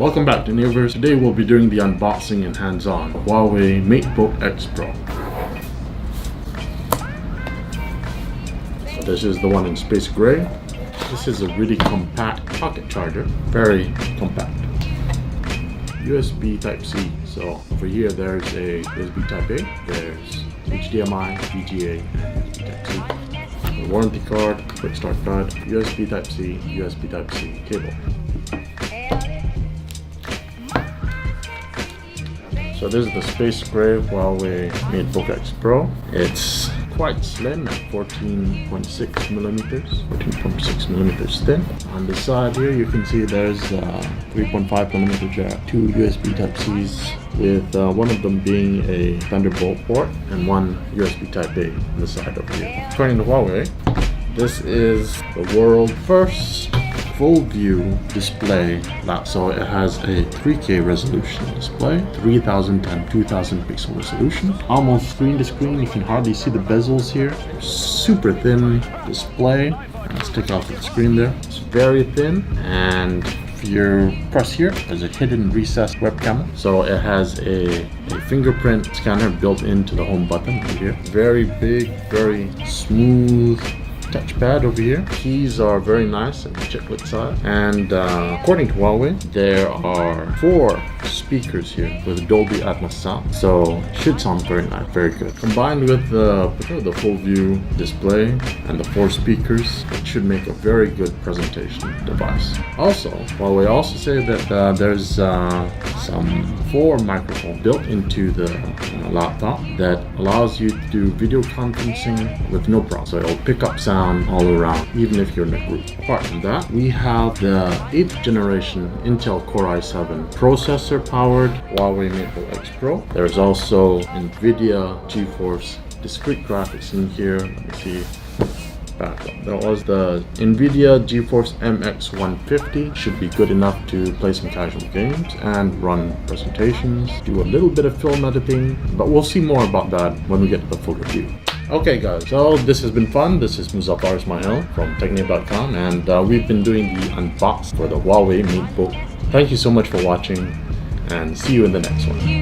Welcome back to Neoverse. Today we'll be doing the unboxing and hands-on Huawei MateBook X Pro. So this is the one in space gray. This is a really compact pocket charger, very compact. USB Type-C. So over here there's a USB Type-A, there's HDMI, VGA, and USB Type-C. The warranty card, quick start guide, USB Type-C, USB Type-C cable. So this is the space gray Huawei MateBook X Pro. It's quite slim at 14.6 millimeters, 14.6 millimeters thin. On the side here you can see there's 3.5 millimeter jack, two USB Type-Cs with one of them being a Thunderbolt port and one USB Type-A on the side over here. According to Huawei, this is the world's first FullView display. So it has a 3K resolution display, 3000 x 2000 pixel resolution, almost screen to screen. You can hardly see the bezels here. Super thin display. Let's take off the screen there. It's very thin, and if you press here, there's a hidden recessed webcam. So it has a fingerprint scanner built into the home button over here. Very big, very smooth touchpad over here. Keys are very nice and chiclet size. And according to Huawei, there are 4 speakers here with Dolby Atmos sound. So should sound very nice, very good. Combined with the FullView display and the 4 speakers, it should make a very good presentation device. Also, Huawei also say that there's some 4 microphones built into the laptop that allows you to do video conferencing with no problem. So it'll pick up sound all around, even if you're in a group. Apart from that, we have the 8th generation Intel Core i7 processor powered Huawei MateBook X Pro. There's also NVIDIA GeForce discrete graphics in here. Let me see. Backup. There was the NVIDIA GeForce MX 150. Should be good enough to play some casual games and run presentations, do a little bit of film editing, but we'll see more about that when we get to the full review. Okay guys, so this has been fun. This is Muzaffar Ismail from technip.com, and we've been doing the unbox for the Huawei MateBook. Thank you so much for watching, and see you in the next one.